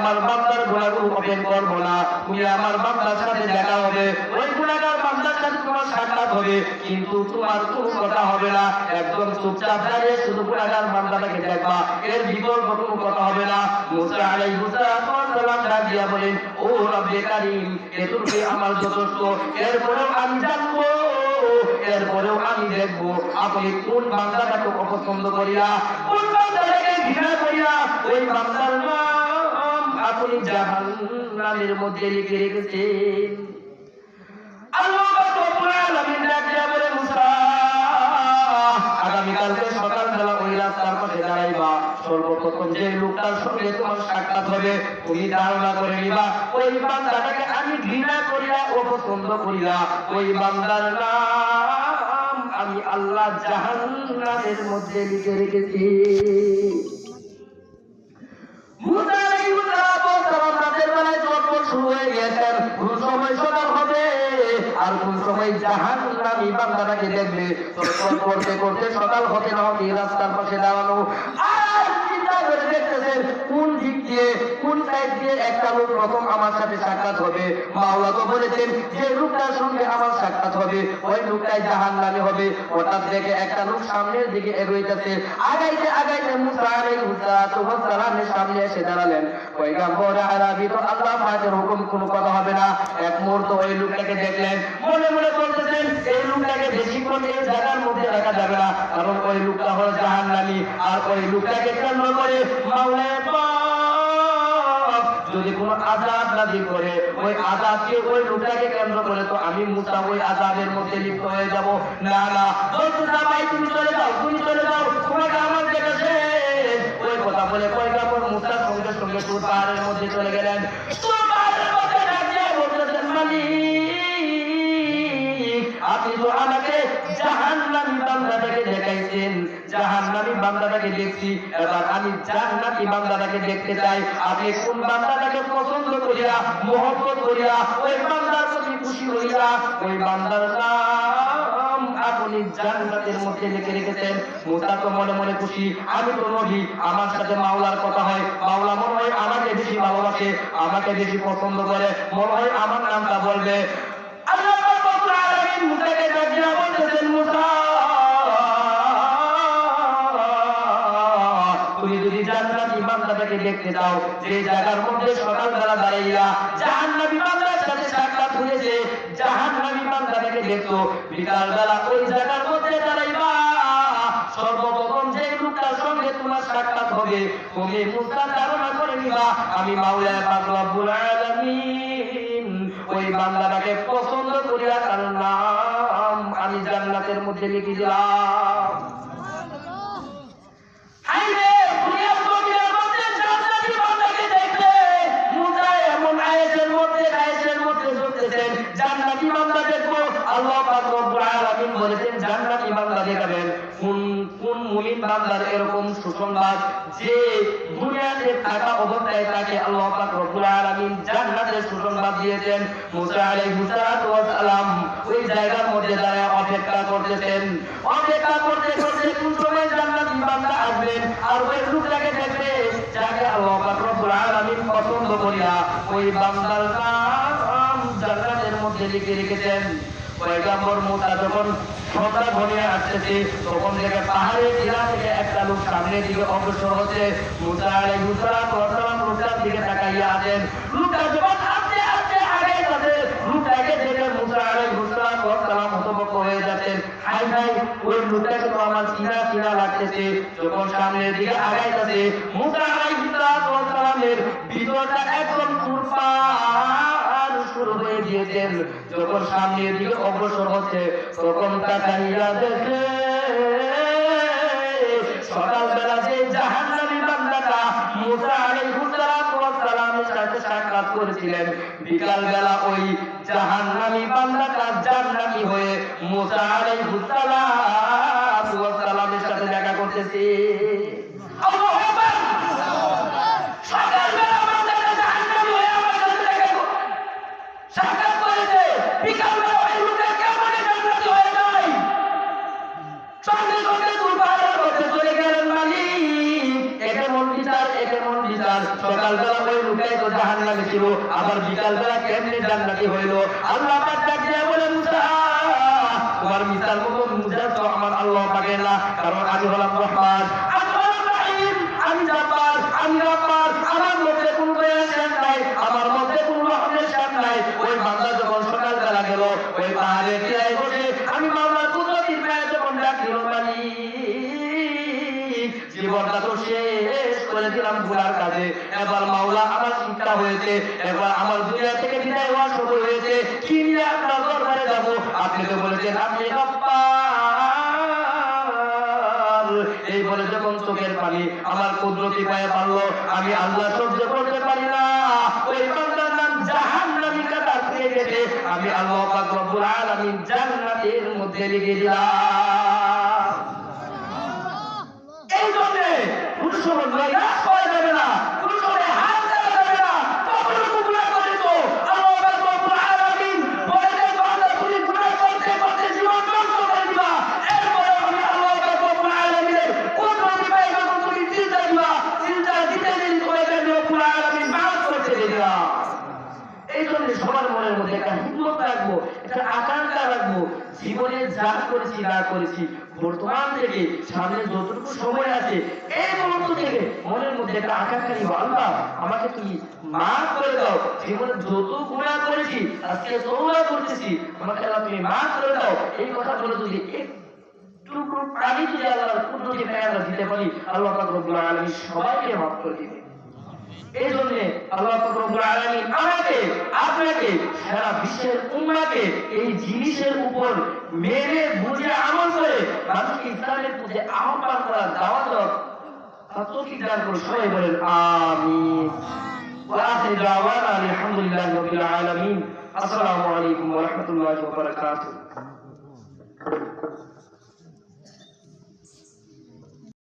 আমার বান্দার গুনাহগুলো ওপেন করব না, তুমি আমার বান্দার সাথে দেখা হবে, ওই গুনাহগার বান্দার সাথে তোমার সাক্ষাৎ হবে, কিন্তু তোমার কোনো কথা হবে না, একদম চুপচাপ দাঁড়িয়ে শুধু গুনাহগার বান্দাটাকে দেখবা, এর বিকল্প কোনো কথা হবে না। মুসা আলাইহিস সালাম ডাক দিয়া বলেন, ও রব্বে কারীম, এতটুকু আমার যথেষ্ট, এরপরেও আমি জানবো, এরপরেও আমি দেখবো আপনি কোন বান্দাটাকে অপছন্দ করিয়া, কোন বান্দাটাকে ঘৃণা করিয়া ওই বান্দার নাম আপনি জাহান্নামের মধ্যে লিখে রেখেছেন। আল্লাহ রাব্বুল আলামিন ডাক দিয়া বলে, মুসা, আগামীকালকে সকালবেলা ওই রাস্তার পাশে দাঁড়াইবা, সর্বপ্রথম যে লোকটার সঙ্গে তোমার সাক্ষাৎ হবে তুমি ধারণা করে নিবা ওই বান্দাটাকে আমি ঘৃণা করিয়া অপছন্দ করিয়া ওই বান্দার নাম আমি আল্লাহ জাহান্নামের মধ্যে লিখে রেখেছি। মুসা আলাইহিস সালাম রাতের বেলায় চক্কর শুরু হয়ে গেছেন, কোন সময় সকাল হবে আর কোন সময় জাহান্নামী বান্দাটাকে দেখবে, চক্কর করতে করতে সকাল হতে না হতে রাস্তার পাশে দাঁড়ানো, আর চিন্তা করে দেখতেছেন কোন দিক দিয়ে কোন সাইড দিয়ে একটা লোক প্রথম আমার সাথে সাক্ষাৎ হবে। মাওলা তো বলেছেন যে লোকটার সঙ্গে আমার সাক্ষাৎ হবে ওই লোকটাই জাহান্নামী হবে। হঠাৎ দেখে একটা লোক সামনের দিকে এগোইতেছে, আগাইতে আগাইতে মুসা আলাইহিস সালামের সামনে এসে দাঁড়ালেন। পয়গম্বর আরবি তো আল্লাহ পাকের হুকুম কোনো কথা হবে না। এক মুহূর্ত ওই লোকটাকে দেখলেন, মনে মনে বলতেছেন এই লোকটাকে বেশিক্ষণ এই জায়গার মধ্যে রাখা যাবে না, কারণ ওই লোকটা হলো জাহান্নামী। আর ওই লোকটাকে কেন্দ্র করে মাওলা পাক যদি কোনো আযাব নাযিল করে ওই আযাবকে ওই লোকটাকে কেন্দ্র করে তো আমি মুসা ওই আযাবের মধ্যে লিপ্ত হয়ে যাব। না না, বলতে না ভাই তুমি চলে যাও, তুমি চলে যাও, তোমাকে আমার দেখেছে। ওই কথা বলে পয়গম্বর মুসার সঙ্গে সঙ্গে তুর পাহাড়ের মধ্যে চলে গেলেন। তুর পাহাড়ের মধ্যে দাঁড়িয়ে বলতেছেন, মালিক আপনি তো আমাকে জাহান্নামী বান্দাটাকে দেখাইছেন, জাহান্নামী বান্দাটাকে দেখছি, এবার আমি জান্নাতি বান্দাটাকে দেখতে চাই। আপনি কোন বান্দাটাকে পছন্দ করিয়া মহব্বত করিয়া ওই বান্দার প্রতি খুশি হইয়া ওই বান্দার নাম আপনি জান্নাতের মধ্যে লিখে রেখেছেন। মুসা তো মনে মনে খুশি, আমি তো নবী, আমার সাথে মাওলার কথা হয়, মাওলা মনে হয় আমাকে বেশি ভালোবাসে, আমাকে বেশি পছন্দ করে, মনে হয় আমার নামটা বলবে। আল্লাহ রাব্বুল আলামিন মুসাকে ডাকিয়া বলতেছেন, মুসা তুমি যদি জান্নাতি বান্দাটাকে দেখতে চাও, যে জায়গার মধ্যে সকালবেলা দাঁড়াইয়া জাহান্নামী বান্দার সাথে সাক্ষাৎ হয়েছে, জাহান্নামী বান্দাটাকে দেখতো, বিকালবেলা ওই জায়গার মধ্যে দাঁড়াইবা, সর্বপ্রথম যে লোকটার সঙ্গে তোমার সাক্ষাৎ হবে তুমি মুসা ধারণা করে নিবা আমি মাওলা পাক রব্বুল আলামিন ওই বান্দাটাকে পছন্দ করিয়া তার নাম আমি জান্নাতের মধ্যে লিখে দিলাম। হাইরে দুনিয়ার জমিনের মধ্যে জান্নাতি বান্দাকে দেখলে মুসা এমন আয়াতের মধ্যে ঢুকতেছেন, জান্নাতি বান্দা দেখবো। আল্লাহ পাক রব্বুল আলামিন বলেছেন জান্নাতি বান্দা দেখাবেন। কোন মুমিন বান্দার এরকম সুসংবাদ যে দুনিয়াতে থাকা অবস্থায় তাকে আল্লাহ পাক রব্বুল আলামিন জান্নাতের সুসংবাদ দিয়েছেন। মুসা আলাইহিস সালাম ওই জায়গার মধ্যে দাঁড়ায় অপেক্ষা করতেছেন, অপেক্ষা করতে করতে কোন সময় জান্নাতি বান্দা আসবেন আর ওই লোকটাকে দেখবে যাকে আল্লাহ পাক রব্বুল আলামিন পছন্দ করিয়া ওই বান্দার নাম জান্নাতের মধ্যে লিখে রেখেছেন। পয়গম্বর মুসা যখন সন্ধ্যা ঘনিয়ে আসতেছে তখন থেকে পাহাড়ের টিলা থেকে একটা লোক সামনের দিকে অগ্রসর হচ্ছে। মুসা আলাইহিস সালাম লোকটার দিকে তাকাইয়া আছেন, লোকটা যখন আস্তে আস্তে আগাইতেছে লোকটাকে দেখে মুসা আলাইহিস সালাম হতভম্ব হয়ে যাচ্ছেন, হাই হাই ওই লোকটাকে তো আমার চিনা চিনা লাগতেছে। যখন সামনের দিকে আগাইতেছে মুসা আলাইহিস সালামের ভিতরটা একদম পুরপা শুরু হয়ে গিয়েছেন। যখন সামনের দিকে অগ্রসর হচ্ছে তখন তাকাইয়া দেখে সকালবেলা যে জাহান্নামী বান্দাটা মুসা আলাইহিস সালামের সাথে সাক্ষাৎ করেছিলেন, বিকালবেলা ওই জাহান্নামী বান্দাটা জান্নাতি হয়ে মুসা আলাইহিস সালামের সাথে দেখা করতেছে। আল্লাহু আকবার! সকালবেলা সাক্ষাৎ করেছে, বিকালবেলা ওই লোকের কেমন জান্নাতি হয়ে যায়। সঙ্গে সঙ্গে তুর পাহাড়ের মধ্যে চলে গেলেন, মালিক এ কেমন বিচার, এ কেমন বিচার। মিসাল সকালবেলা ওই লোকটাই তো জাহান্নামে ছিল, আবার বিকালবেলা কেমনে জান্নাতি হইল? আল্লাহ পাক ডাক দিয়ে বলে মুসা তোমার মিসাল মতো মুজাজ তো আমার আল্লাহ পাকের না, কারণ আমি হলাম রহমান, আমি হলাম রহিম, আমি জব্বার, আমি রব্বার, আমার মধ্যে কোনো দয়ার নাই, আমার মধ্যে কোনো রহমের শান নাই। ওই বান্দা যখন সকালবেলা গেল ওই পাহাড়ে টিলায় বসে আমি মাওলার কুদরতির পায়ে যখন ডাক দিল মালিক জীবনটা তো শেষ করে দিলাম গুনার কাজে, এবার মাওলা আমার চিন্তা হয়েছে, এবার আমার দুনিয়া থেকে বিদায় হওয়ার সময় হয়েছে, কি নিয়ে আপনার দরবারে যাবো? আপনি তো বলেছেন আপনি গফফার। এই বলে যখন চোখের পানি আমার কুদরতি পায়ে পড়লো, আমি আল্লাহ সহ্য করতে পারি না, ওই বান্দার নাম জাহান্নামী কাটা দিয়ে গেছে, আমি আল্লাহ পাক রব্বুল আলামিন জান্নাতের মধ্যে লিখে দিলাম। এই জন্য কোন সময় নৈরাশ করা যাবে না, কোন সময় হাত দেওয়া যাবে না, কতটুকু গুনাহ করেছো আল্লাহ পাক রব্বুল আলামিন বলেছেন বান্দা তুমি গুনাহ করতে করতে জীবন ধ্বংস করে দিবা, এরপরে আমি আল্লাহ পাক রব্বুল আলামিনের কুদরতি পায়ে যখন তুমি চিন্তা দিবা, চিন্তা দিতে দেরি করে দেবে রব্বুল আলামিন মাফ করতে দিবা। এই জন্য সবার মনের মধ্যে একটা হিম্মত রাখবো, একটা আকাঙ্ক্ষা রাখবো, জীবনে যা করেছি না করেছি বর্তমান থেকে সামনে যতটুকু সময় আছে এই মুহূর্ত থেকে মনের মধ্যে একটা আকাঙ্ক্ষা নিব, আল্লাহ আমাকে তুমি মাফ করে দাও, জীবনে যত গুনাহ করেছি আজকে তওবা করতেছি, আমাকে আল্লাহ তুমি মাফ করে দাও। এই কথা বলে যদি একটু পানি যদি আল্লাহর কুদরতি পায়ে আমরা দিতে পারি, আল্লাহ পাক রব্বুল আলামিন সবাইকে মাফ করে দিবেন। এই জন্য আল্লাহ পাক রব্বুল আলামিন আমাকে আপনাকে সারা বিশ্বের উম্মাহকে এই জিনিসের উপর মেনে বুঝে আমল করে মানুষকে ইসলামের প্রতি আহ্বান করার দাওয়াত তৌফিক দান করুন। সবাই বলেন আমিন। ওয়া আখিরু দাওয়ানা আলহামদুলিল্লাহি রাব্বিল আলামিন। আসসালামু আলাইকুম ওয়া রাহমাতুল্লাহি ওয়া বারাকাতুহু।